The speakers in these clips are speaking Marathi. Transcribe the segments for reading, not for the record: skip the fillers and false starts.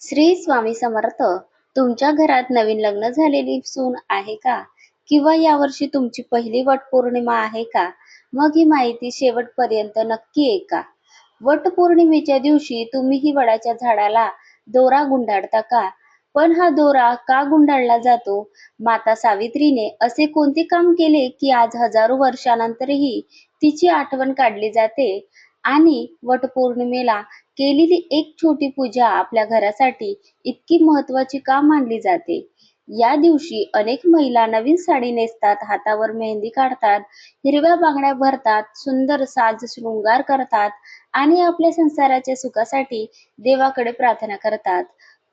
श्री स्वामी समर्थ. तुमच्या घरात नवीन लग्न झालेली सून आहे का? किंवा यावर्षी तुमची पहिली वटपौर्णिमा आहे का? मग ही माहिती शेवटपर्यंत नक्की ऐका. वटपौर्णिमेच्या दिवशी तुम्हीही वडाच्या झाडाला दोरा गुंडाळता का? पण हा दोरा का गुंडाळला जातो? माता सावित्रीने असे कोणते काम केले की आज हजारो वर्षानंतरही तिची आठवण काढली जाते? आणि वटपौर्णिमेला केलेली एक छोटी पूजा आपल्या घरासाठी इतकी महत्वाची का मानली जाते? या दिवशी अनेक महिला नवीन साडी नेसतात, हातावर मेहंदी काढतात, हिरव्या बांगड्या भरतात, सुंदर साज शृंगार करतात आणि आपल्या संसाराच्या सुखासाठी देवाकडे प्रार्थना करतात.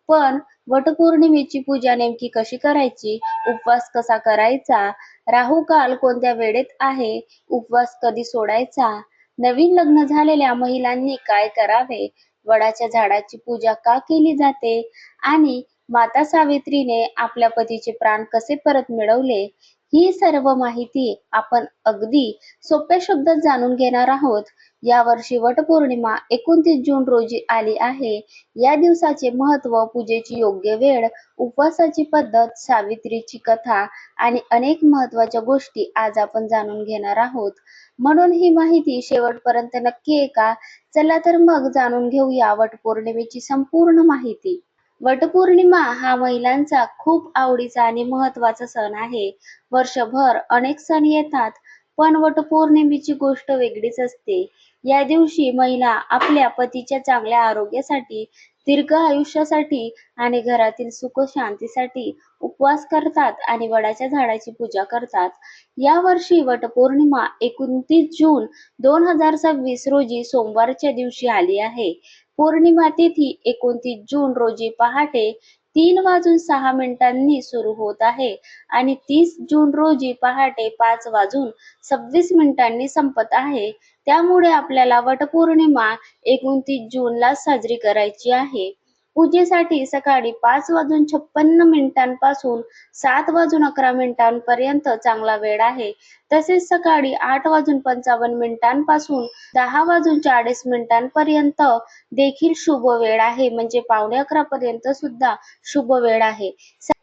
पण वटपौर्णिमेची पूजा नेमकी कशी करायची? उपवास कसा करायचा? राहू काल कोणत्या वेळेत आहे? उपवास कधी सोडायचा? नवीन लग्न झालेल्या महिलांनी काय करावे? वडाच्या झाडाची पूजा का केली जाते? आणि माता सावित्रीने आपल्या पतीचे प्राण कसे परत मिळवले? ही सर्व माहिती आपण अगदी सोप्या शब्दात जाणून घेणार आहोत. यावर्षी वटपौर्णिमा 29 जून रोजी आली आहे. या दिवसाचे महत्त्व, पूजेची योग्य वेळ, उपवासाची पद्धत, सावित्रीची कथा आणि अनेक महत्त्वाच्या गोष्टी आज आपण जाणून घेणार आहोत. म्हणून ही माहिती शेवटपर्यंत नक्की ऐका. चला तर मग जाणून घेऊया वटपौर्णिमेची संपूर्ण माहिती. वटपौर्णिमा हा महिलांचा खूप आवडीचा आणि महत्त्वाचा सण आहे. वर्षभर अनेक सण येतात, पण वटपौर्णिमेची गोष्ट वेगळीच असते. या दिवशी महिला आपल्या पतीच्या चांगल्या आरोग्यासाठी, दीर्घ आयुष्यासाठी आणि घरातील सुख शांतीसाठी उपवास करतात आणि वडाच्या झाडाची पूजा करतात. या वर्षी वटपौर्णिमा 29 जून 2026 रोजी सोमवारच्या दिवशी आली आहे. पौर्णिमा तिथी 29 जून रोजी पहाटे 3:06 सुरू होत आहे आणि 30 जून रोजी पहाटे 5:26 संपत आहे. त्यामुळे आपल्याला वटपौर्णिमा 29 जूनला साजरी करायची आहे. पूजेसाठी सकाळी 5:56 पासून 7:11 चांगला वेळ आहे. तसेच सकाळी 8:55 पासून 10:40 देखील शुभ वेळ आहे. म्हणजे 11:15 पर्यंत सुद्धा शुभ वेळ आहे.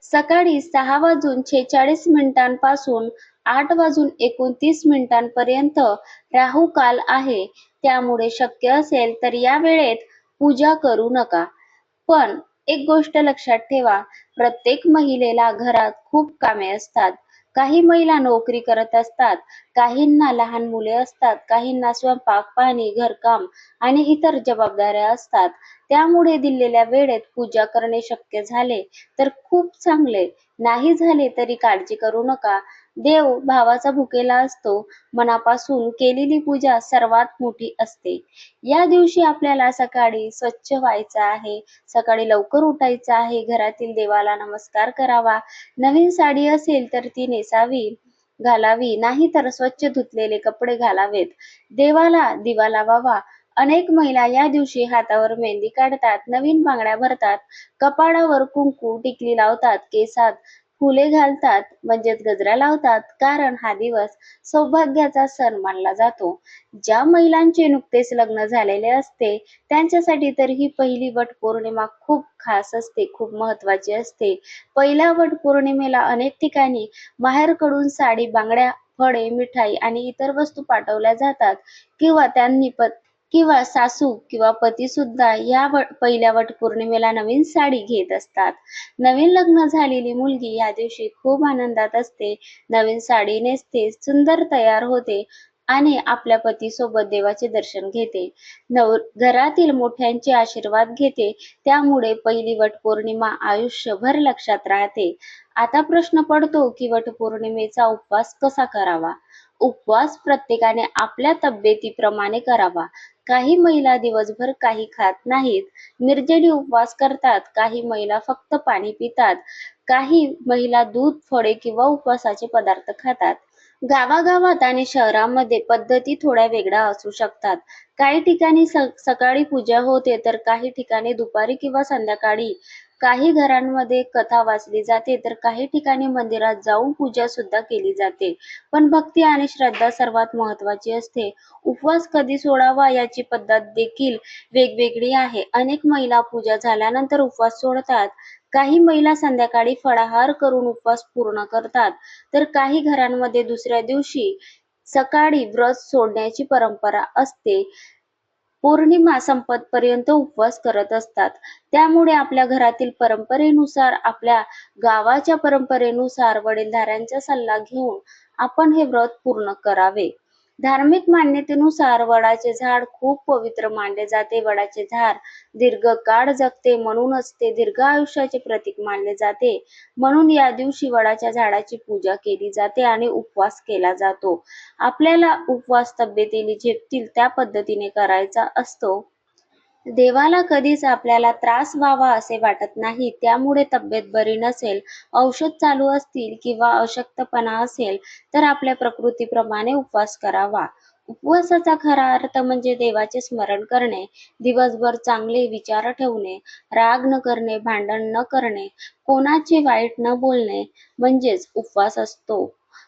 सकाळी 6:46 पासून 8:29 राहू काल आहे. त्यामुळे शक्य असेल तर या वेळेत पूजा करू नका. पण एक गोष्ट लक्षात ठेवा, प्रत्येक महिलेला घरात खूप कामे असतात. काही महिला नोकरी करत असतात, काहींना लहान मुले असतात, काहींना स्वयंपाक, पाणी, घरकाम आणि इतर जबाबदाऱ्या असतात. त्यामुळे दिलेल्या वेळेत पूजा करणे शक्य झाले तर खूप चांगले, नाही झाले तरी काळजी करू नका. देव भावाचा भुकेला असतो. मनापासून केलेली पूजा सर्वात मोठी असते. या दिवशी आपल्याला सकाळी स्वच्छ व्हायचं आहे, सकाळी लवकर उठायचं आहे, घरातील देवाला नमस्कार करावा. नवीन साडी असेल तर ती नेसावी, घालावी, नाही तर स्वच्छ धुतलेले कपडे घालावेत. देवाला दिवा लावावा. अनेक महिला या दिवशी हातावर मेहंदी काढतात, नवीन बांगड्या भरतात, कपाळावर कुंकू टिकली लावतात, केसात फुले घालतात म्हणजेच गजरा लावतात, कारण हा दिवस सौभाग्याचा सण मानला जातो. ज्या महिलांचे नुकतेच लग्न झालेले असते त्यांच्यासाठी तर ही पहिली वटपौर्णिमा खूप खास असते, खूप महत्वाची असते. पहिल्या वटपौर्णिमेला अनेक ठिकाणी माहेरकडून साडी, बांगड्या, फळे, मिठाई आणि इतर वस्तू पाठवल्या जातात. किंवा त्यांनी किंवा सासू किंवा पती सुद्धा या पहिल्या वटपौर्णिमेला नवीन साडी घेत असतात. नवीन लग्न झालेली मुलगी या दिवशी खूप आनंदात असते. नवीन साडी नेसते, सुंदर तयार होते आणि आपल्या पतीसोबत देवाचे दर्शन घेते. घरातील मोठ्यांचे आशीर्वाद घेते. त्यामुळे पहिली वटपौर्णिमा आयुष्यभर लक्षात राहते. आता प्रश्न पडतो की वटपौर्णिमेचा उपवास कसा करावा? उपवास प्रत्येकाने आपल्या तब्येतीप्रमाणे करावा. काही महिला दिवसभर काही खात नाहीत, निर्जली उपवास करतात. काही महिला फक्त पाणी पितात. काही महिला दूध, फळे किंवा उपवासाचे पदार्थ खातात. गावागावात आणि शहरांमध्ये पद्धती थोड्या वेगळ्या असू शकतात. काही ठिकाणी सकाळी पूजा होते तर काही ठिकाणी दुपारी किंवा संध्याकाळी काही घरांमध्ये कथा वाचली जाते तर काही ठिकाणी मंदिरात जाऊन पूजा सुद्धा केली जाते. पण भक्ती आणि श्रद्धा सर्वात महत्त्वाची असते. उपवास कधी सोडावा याची पद्धत देखील वेगवेगळी आहे. अनेक महिला पूजा झाल्यानंतर उपवास सोडतात. काही महिला संध्याकाळी फळाहार करून उपवास पूर्ण करतात, तर काही घरांमध्ये दुसऱ्या दिवशी सकाळी व्रत सोडण्याची परंपरा असते. पौर्णिमा संपतपर्यंत उपवास करत असतात. त्यामुळे आपल्या घरातील परंपरेनुसार, आपल्या गावाच्या परंपरेनुसार वडीलधाऱ्यांचा सल्ला घेऊन आपण हे व्रत पूर्ण करावे. धार्मिक मान्यतेनुसार वडाचे झाड खूप पवित्र मानले जाते. वडाचे झाड दीर्घकाळ जगते, म्हणूनच ते दीर्घ आयुष्याचे प्रतीक मानले जाते. म्हणून या दिवशी वडाच्या झाडाची पूजा केली जाते आणि उपवास केला जातो. आपल्याला उपवास तब्येतीने झेपतील त्या पद्धतीने करायचा असतो. देवाला कधीच आपल्याला त्रास व्हावा असे वाटत नाही. त्यामुळे तब्येत बरी नसेल, औषध चालू असतील किंवा अशक्तपणा असेल तर आपल्या प्रकृतीप्रमाणे उपवास करावा. उपवासाचा खरा अर्थ म्हणजे देवाचे स्मरण करणे, दिवसभर चांगले विचार ठेवणे, राग न करणे, भांडण न करणे, कोणाचे वाईट न बोलणे म्हणजेच उपवास असतो.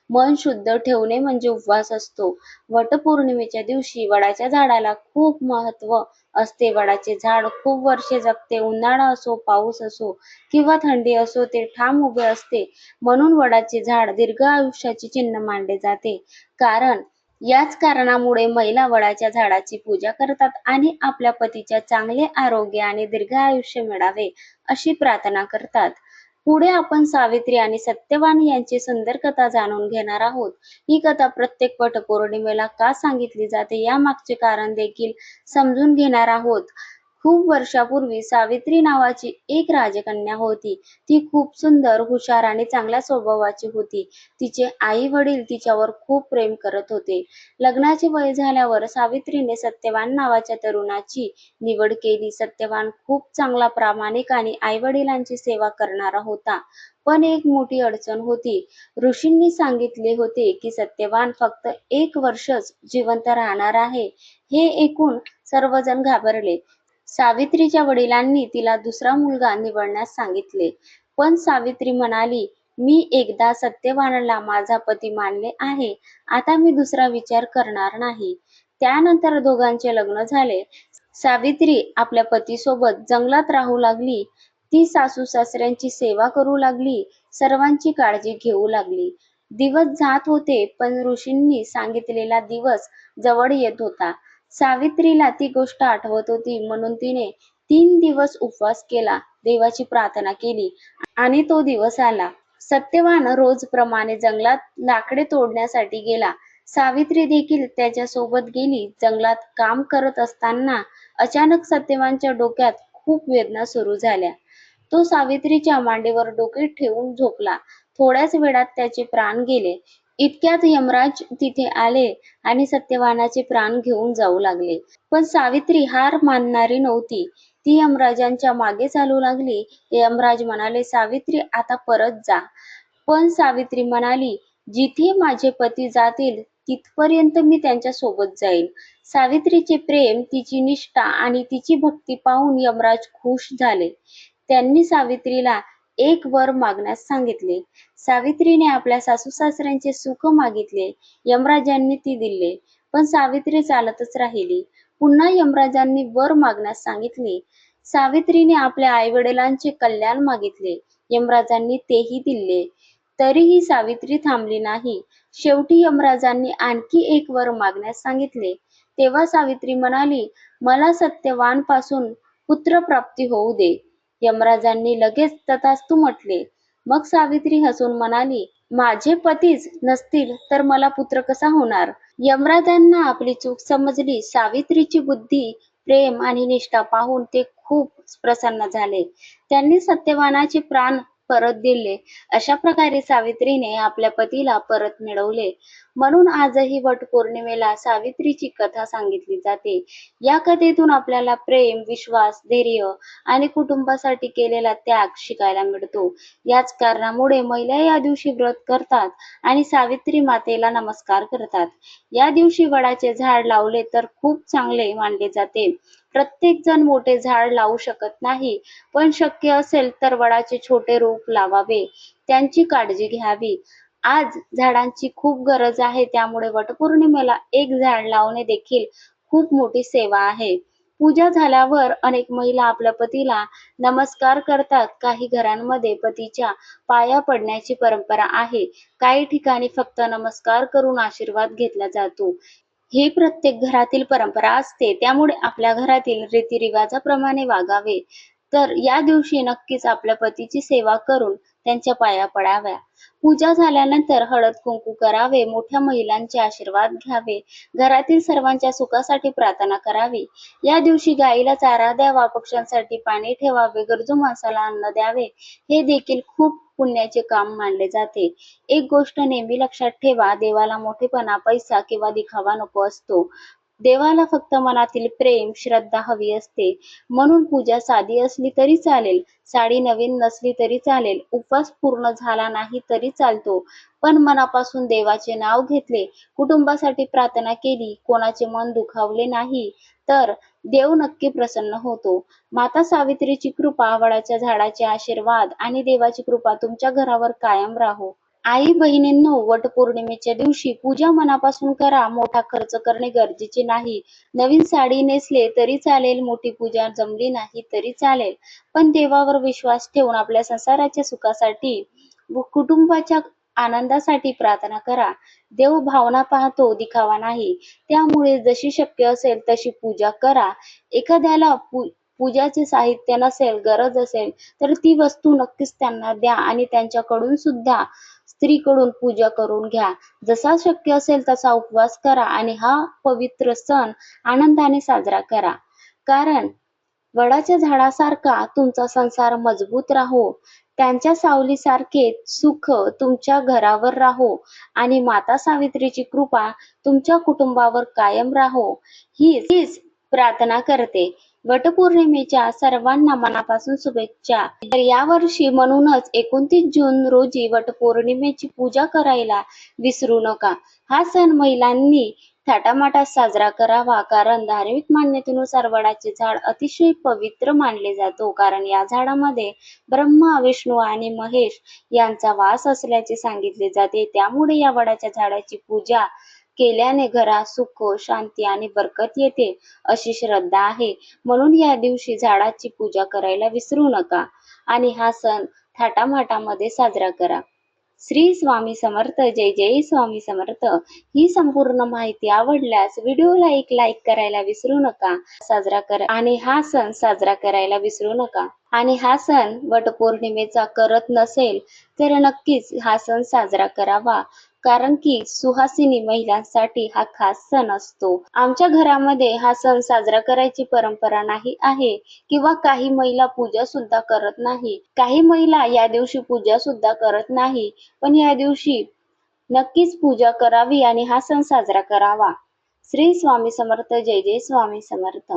मन शुद्ध ठेवणे म्हणजे उपवास असतो. वटपौर्णिमेच्या दिवशी वडाच्या झाडाला खूप महत्त्व असते. वडाचे झाड खूप वर्षे जगते. उन्हाळा असो, पाऊस असो किंवा थंडी असो, ते ठाम उभे असते. म्हणून वडाचे झाड दीर्घ आयुष्याचे चिन्ह मानले जाते. कारण याच कारणामुळे महिला वडाच्या झाडाची पूजा करतात आणि आपल्या पतीच्या चांगले आरोग्य आणि दीर्घ आयुष्य मिळावे अशी प्रार्थना करतात. पुढे आपण सावित्री आणि सत्यवान यांची सुंदर कथा जाणून घेणार आहोत. ही कथा प्रत्येक वटपौर्णिमेला का सांगितली जाते यामागचे कारण देखील समजून घेणार आहोत. खूप वर्षापूर्वी सावित्री नावाची एक राजकन्या होती. ती खूप सुंदर, हुशार आणि चांगल्या स्वभावाची होती. तिचे आई वडील तिच्यावर खूप प्रेम करत होते. लग्नाचे वय झाल्यावर सावित्रीने सत्यवान नावाच्या तरुणाची निवड केली. सत्यवान खूप चांगला, प्रामाणिक आणि आई वडिलांची सेवा करणारा होता. पण एक मोठी अडचण होती. ऋषींनी सांगितले होते की सत्यवान फक्त 1 वर्षच जिवंत राहणार आहे. हे ऐकून सर्वजण घाबरले. सावित्रीच्या वडिलांनी तिला दुसरा मुलगा निवडण्यास सांगितले. पण सावित्री म्हणाली, मी एकदा सत्यवानला माझा पती मानले आहे. आता मी दुसरा विचार करणार नाही. त्यानंतर दोघांचे लग्न झाले. सावित्री आपल्या पतीसोबत जंगलात राहू लागली. ती सासू सासऱ्यांची सेवा करू लागली, सर्वांची काळजी घेऊ लागली. दिवस जात होते, पण ऋषींनी सांगितलेला दिवस जवळ येत होता. सावित्रीला ती गोष्ट आठवत होती, म्हणून तिने 3 दिवस उपवास केला, देवाची प्रार्थना केली आणि तो दिवस आला. सत्यवान रोजप्रमाणे जंगलात लाकडे तोडण्यासाठी गेला. सावित्री देखील त्याच्या सोबत गेली. जंगलात काम करत असताना अचानक सत्यवानच्या डोक्यात खूप वेदना सुरू झाल्या. तो सावित्रीच्या मांडीवर डोके ठेवून झोपला. थोड्याच वेळात त्याचे प्राण गेले. इतक्यात यमराज तिथे आले आणि सत्यवानाचे प्राण घेऊन जाऊ लागले. पण सावित्री हार मानणारी नव्हती. ती यमराजांच्या मागे चालू लागली. यमराज म्हणाले, सावित्री आता परत जा. पण सावित्री म्हणाली, जिथे माझे पती जातील तिथपर्यंत मी त्यांच्या सोबत जाईल. सावित्रीचे प्रेम, तिची निष्ठा आणि तिची भक्ती पाहून यमराज खुश झाले. त्यांनी सावित्रीला एक वर मागण्यास सांगितले. सावित्रीने आपल्या सासू सासऱ्यांचे सुख मागितले. यमराजांनी ती दिले. पण सावित्री चालतच राहिली. पुन्हा यमराजांनी वर मागण्यास सांगितले. सावित्रीने आपल्या आई वडिलांचे कल्याण मागितले. यमराजांनी तेही दिले. तरीही सावित्री थांबली नाही. शेवटी यमराजांनी आणखी एक वर मागण्यास सांगितले. तेव्हा सावित्री म्हणाली, मला सत्यवानपासून पुत्रप्राप्ती होऊ दे. यमराजांनी लगेच तथास्तु म्हटले. मग सावित्री हसून म्हणाली, माझे पतीच नसतील तर मला पुत्र कसा होणार? यमराजांना आपली चूक समजली. सावित्रीची बुद्धी, प्रेम आणि निष्ठा पाहून ते खूप प्रसन्न झाले. त्यांनी सत्यवानाचे प्राण परत दिले. अशा प्रकारे सावित्रीने आपल्या पतीला परत मिळवले. म्हणून आजही वटपौर्णिमेला सावित्रीची कथा सांगितली जाते. या कथेतून आपल्याला प्रेम, विश्वास, धैर्य आणि कुटुंबासाठी केलेला त्याग शिकायला मिळतो. याच कारणामुळे महिला या दिवशी व्रत करतात आणि सावित्री मातेला नमस्कार करतात. या दिवशी वडाचे झाड लावले तर खूप चांगले मानले जाते. प्रत्येक जण मोठे झाड लावू शकत नाही, पण शक्य असेल तर वडाचे छोटे रोप लावावे, त्यांची काळजी घ्यावी. आज झाडांची खूप गरज आहे, त्यामुळे वटपौर्णिमेला एक झाड लावणे देखील खूप मोठी सेवा आहे. पूजा झाल्यावर अनेक महिला आपल्या पतीला नमस्कार करतात. काही घरांमध्ये पतीच्या पाया पडण्याची परंपरा आहे. काही ठिकाणी फक्त नमस्कार करून आशीर्वाद घेतला जातो. ही प्रत्येक घरातील परंपरा असते, त्यामुळे आपल्या घरातील रीतिरिवाजाप्रमाणे वागावे. तर या दिवशी नक्कीच आपल्या पतीची सेवा करून त्यांच्या पाया पडाव्या. पूजा झाल्यानंतर हळद-कुंकू करावे, मोठ्या महिलांचे आशीर्वाद घ्यावे, घरातील सर्वांच्या सुखासाठी प्रार्थना करावी. या दिवशी गाईला चारा द्यावा, पक्ष्यांसाठी पाणी ठेवावे, गरजू माणसाला अन्न द्यावे. हे देखील खूप पुण्याचे काम मानले जाते. एक गोष्ट नेहमी लक्षात ठेवा, देवाला मोठेपणा, पैसा किंवा दिखावा नको असतो. देवाला फक्त मनातील प्रेम, श्रद्धा हवी असते. म्हणून पूजा साधी असली तरी चालेल, साडी नवीन नसली तरी चालेल, उपवास पूर्ण झाला नाही तरी चालतो, पण मनापासून देवाचे नाव घेतले, कुटुंबासाठी प्रार्थना केली, कोणाचे मन दुखावले नाही, तर देव नक्की प्रसन्न होतो. माता सावित्रीची कृपा, वडाच्या झाडाचे आशीर्वाद आणि देवाची कृपा तुमच्या घरावर कायम राहो. आई बहिणींनो, वटपौर्णिमेच्या दिवशी पूजा मनापासून करा. मोठा खर्च करणे गरजेचे नाही. नवीन साडी नेसले तरी चालेल, मोठी पूजा जमली नाही तरी चालेल, पण देवावर विश्वास ठेवून आपल्या संसाराच्या सुखासाठी व कुटुंबाच्या आनंदासाठी प्रार्थना करा. देव भावना पाहतो, दिखावा नाही. त्यामुळे जशी शक्य असेल तशी पूजा करा. एखाद्याला पूजाचे साहित्य नसेल, गरज असेल, तर ती वस्तू नक्कीच त्यांना द्या आणि त्यांच्याकडून सुद्धा स्त्रीकडून पूजा करून घ्या. जसा शक्य असेल तसा उपवास करा आणि हा पवित्र सण आनंदाने साजरा करा. कारण वडाच्या झाडासारखा तुमचा संसार मजबूत राहो, त्यांच्या सावलीसारखे सुख तुमच्या घरावर राहो आणि माता सावित्रीची कृपा तुमच्या कुटुंबावर कायम राहो, हीच प्रार्थना करते. वटपौर्णिमेच्या सर्वांना मनापासून शुभेच्छा. तर यावर्षी म्हणूनच 29 जून रोजी वटपौर्णिमेची पूजा करायला विसरू नका. हा सण महिलांनी थाटामाटात साजरा करावा, कारण धार्मिक मान्यतेनुसार वडाचे झाड अतिशय पवित्र मानले जातो. कारण या झाडामध्ये ब्रह्मा, विष्णू आणि महेश यांचा वास असल्याचे सांगितले जाते. त्यामुळे या वडाच्या झाडाची पूजा केल्याने घरात सुख, शांती आणि बरकत येते, अशी श्रद्धा आहे. म्हणून या दिवशी झाडाची पूजा करायला विसरू नका आणि हा सण थाटामाटामध्ये साजरा करा. श्री स्वामी समर्थ. जय जय स्वामी समर्थ. ही संपूर्ण माहिती आवडल्यास व्हिडिओला एक लाईक करायला विसरू नका. साजरा करा आणि हा सण साजरा करायला विसरू नका. आणि हा सण वटपौर्णिमेचा करत नसेल तर नक्कीच हा सण साजरा करावा, कारण की सुहासिनी महिलांसाठी हा खास सण असतो. आमच्या घरामध्ये हा सण साजरा करायची परंपरा नाही आहे किंवा काही महिला पूजा सुद्धा करत नाही. काही महिला या दिवशी पूजा सुद्धा करत नाही, पण या दिवशी नक्कीच पूजा करावी आणि हा सण साजरा करावा. श्री स्वामी समर्थ. जय जय स्वामी समर्थ.